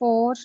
4